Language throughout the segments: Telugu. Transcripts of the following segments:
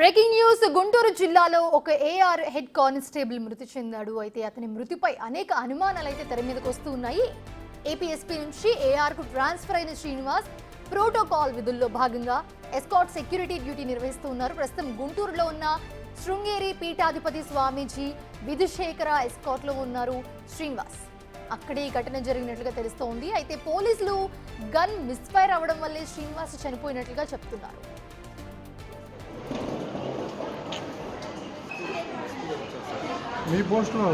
బ్రేకింగ్ న్యూస్ గుంటూరు జిల్లాలో ఒక ఏఆర్ హెడ్ కానిస్టేబుల్ మృతి చెందాడు. అయితే అతని మృతిపై అనేక అనుమానాలు అయితే తెర మీదకు వస్తూ ఉన్నాయి. ఏపీఎస్పీ నుంచి ఏఆర్ కు ట్రాన్స్ఫర్ అయిన శ్రీనివాస్ ప్రోటోకాల్ విధుల్లో భాగంగా ఎస్కాట్ సెక్యూరిటీ డ్యూటీ నిర్వహిస్తూ ఉన్నారు. ప్రస్తుతం గుంటూరులో ఉన్న శృంగేరి పీఠాధిపతి స్వామీజీ విధుశేఖర ఎస్కాట్ లో ఉన్నారు శ్రీనివాస్. అక్కడే ఈ ఘటన జరిగినట్లుగా తెలుస్తోంది. అయితే పోలీసులు గన్ మిస్ఫైర్ అవడం వల్లే శ్రీనివాస్ చనిపోయినట్లుగా చెప్తున్నారు. మీ పోస్ట్లో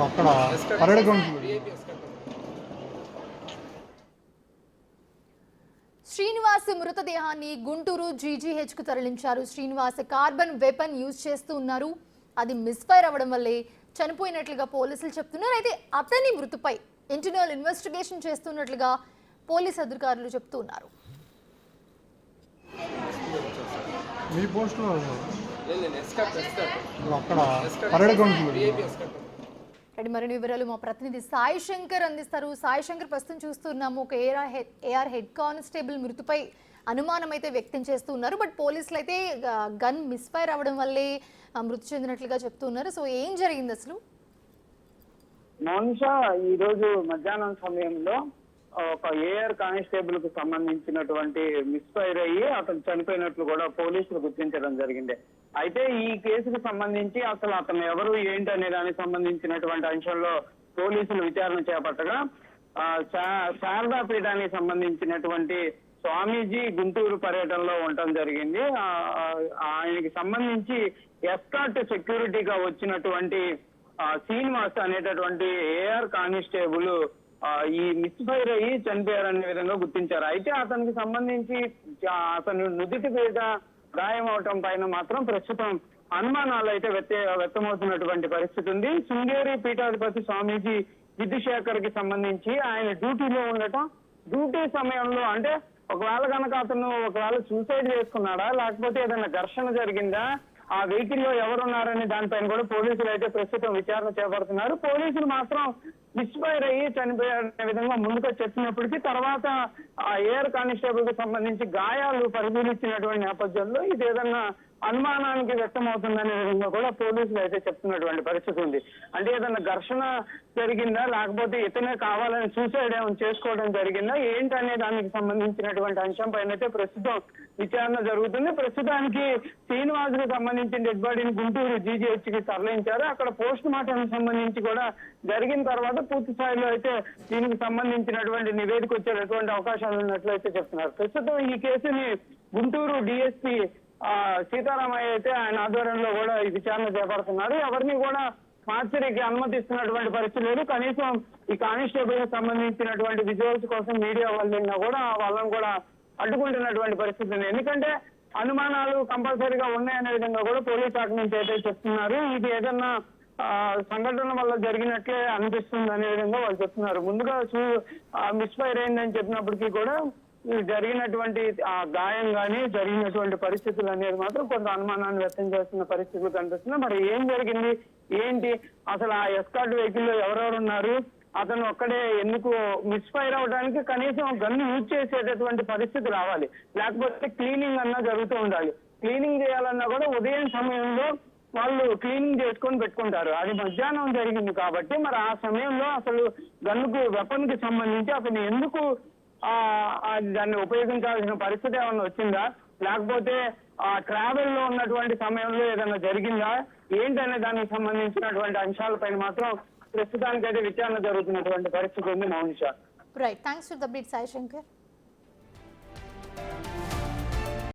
అక్కడ పరేడ్ గ్రౌండ్ శ్రీనివాస్ మృతదేహాన్ని గుంటూరు జీజీహెచ్ కు తరలించారు. శ్రీనివాస్ కార్బన్ వెపన్ యూజ్ చేస్తూ ఉన్నారు. అది మిస్ఫైర్ అవ్వడం వల్లే చనిపోయినట్లుగా పోలీసులు చెప్తున్నారు. అయితే అతని మృతిపై ఇంటర్నల్ ఇన్వెస్టిగేషన్ చేస్తున్నట్లుగా పోలీస్ అధికారులు చెప్తున్నారు. మీ పోస్ట్లో అక్కడ పరేడ్ గ్రౌండ్ మరిన్ని వివరాలు మా ప్రతినిధి సాయి శంకర్ అందిస్తారు. సాయి శంకర్, ప్రస్తుతం చూస్తున్నాము ఒక ఏఆర్ హెడ్ కానిస్టేబుల్ మృతిపై అనుమానం అయితే వ్యక్తం చేస్తున్నారు. బట్ పోలీసులు అయితే గన్ మిస్ఫైర్ అవ్వడం వల్లే మృతి చెందినట్లుగా చెప్తున్నారు. సో ఏం జరిగింది అసలు? మౌనిషా, ఈ రోజు మధ్యాహ్నం సమయంలో ఒక ఏఆర్ కానిస్టేబుల్ కు సంబంధించినటువంటి మిస్ఫైర్ అయ్యి అతను చనిపోయినట్లు కూడా పోలీసులు గుర్తించడం జరిగింది. అయితే ఈ కేసుకు సంబంధించి అసలు అతను ఎవరు ఏంటి అనే దానికి సంబంధించినటువంటి అంశంలో పోలీసులు విచారణ చేపట్టగా శారదా పీఠానికి సంబంధించినటువంటి స్వామీజీ గుంటూరు పర్యటనలో ఉండటం జరిగింది. ఆయనకి సంబంధించి ఎస్కాట్ సెక్యూరిటీగా వచ్చినటువంటి శ్రీనివాస్ అనేటటువంటి ఏఆర్ కానిస్టేబుల్ ఈ మిస్ఫైర్ అయ్యి చనిపోయారనే విధంగా గుర్తించారు. అయితే అతనికి సంబంధించి అతను నుదుటి మీద గాయం అవటం పైన మాత్రం ప్రస్తుతం అనుమానాలు అయితే వ్యక్తమవుతున్నటువంటి పరిస్థితి ఉంది. శృంగేరి పీఠాధిపతి స్వామీజీ విధుశేఖర్ కి సంబంధించి ఆయన డ్యూటీలో ఉండటం, డ్యూటీ సమయంలో అంటే ఒకవేళ సూసైడ్ చేసుకున్నాడా, లేకపోతే ఏదైనా ఘర్షణ జరిగిందా, ఆ వెహికల్ లో ఎవరున్నారని దానిపైన కూడా పోలీసులు అయితే ప్రస్తుతం విచారణ చేపడుతున్నారు. పోలీసులు మాత్రం మిస్ఫైర్ అయ్యి చనిపోయారనే విధంగా ముందుగా చెప్పినప్పటికీ తర్వాత ఆ ఏఆర్ కానిస్టేబుల్ కి సంబంధించి గాయాలు పరిశీలించినటువంటి నేపథ్యంలో ఇది ఏదన్నా అనుమానానికి వ్యక్తమవుతుందనే విధంగా కూడా పోలీసులు అయితే చెప్తున్నటువంటి పరిస్థితి ఉంది. అంటే ఏదన్నా ఘర్షణ జరిగిందా, లేకపోతే ఇతనే కావాలని సూసైడ్ ఏమైనా చేసుకోవడం జరిగిందా ఏంటనే దానికి సంబంధించినటువంటి అంశం పైన అయితే ప్రస్తుతం విచారణ జరుగుతుంది. ప్రస్తుతానికి శ్రీనివాస్ కి సంబంధించిన డెడ్ బాడీని గుంటూరు జీజీహెచ్ కి తరలించారు. అక్కడ పోస్ట్ మార్టం సంబంధించి కూడా జరిగిన తర్వాత పూర్తి స్థాయిలో అయితే దీనికి సంబంధించినటువంటి నివేదిక వచ్చేటటువంటి అవకాశాలు ఉన్నట్లయితే చెప్తున్నారు. ప్రస్తుతం ఈ కేసుని గుంటూరు డిఎస్పీ సీతారామయ్య అయితే ఆయన ఆధ్వర్యంలో కూడా ఈ విచారణ చేపడుతున్నారు. ఎవరిని కూడా మార్చరీకి అనుమతిస్తున్నటువంటి పరిస్థితి లేదు. కనీసం ఈ కానిస్టేబుల్ కి సంబంధించినటువంటి విజువల్స్ కోసం మీడియా వాళ్ళైనా కూడా వాళ్ళని కూడా అడ్డుకుంటున్నటువంటి పరిస్థితి ఉంది. ఎందుకంటే అనుమానాలు కంపల్సరీగా ఉన్నాయనే విధంగా కూడా పోలీస్ శాఖ నుంచి అయితే చెప్తున్నారు. ఇది ఏదన్నా సంఘటన వల్ల జరిగినట్లే అనిపిస్తుంది అనే విధంగా వాళ్ళు చెప్తున్నారు. ముందుగా మిస్ఫైర్ అయిందని చెప్పినప్పటికీ కూడా జరిగినటువంటి ఆ గాయం కానీ జరిగినటువంటి పరిస్థితులు అనేది మాత్రం కొంత అనుమానాన్ని వ్యక్తం చేస్తున్న పరిస్థితులు కనిపిస్తున్నాయి. మరి ఏం జరిగింది ఏంటి, అసలు ఆ ఎస్కాట్ వెహికల్ లో ఎవరెవరు ఉన్నారు, అతను ఒక్కడే ఎందుకు మిస్ఫైర్ అవడానికి కనీసం గన్ను యూజ్ చేసేటటువంటి పరిస్థితి రావాలి, లేకపోతే క్లీనింగ్ అన్నా జరుగుతూ ఉండాలి. క్లీనింగ్ చేయాలన్నా కూడా ఉదయం సమయంలో వాళ్ళు క్లీనింగ్ చేసుకొని పెట్టుకుంటారు. అది మధ్యాహ్నం జరిగింది కాబట్టి మరి ఆ సమయంలో అసలు గన్నుకు వెపన్ కి సంబంధించి అతను ఎందుకు దాన్ని ఉపయోగించాల్సిన పరిస్థితి ఏమన్నా వచ్చిందా, లేకపోతే ట్రావెల్ లో ఉన్నటువంటి సమయంలో ఏదైనా జరిగిందా ఏంటనే దానికి సంబంధించినటువంటి అంశాలపైన మాత్రం ప్రస్తుతానికైతే విచారణ జరుగుతున్నటువంటి పరిస్థితి ఉంది. Mounisha. Right, thanks for the update Sai Shankar.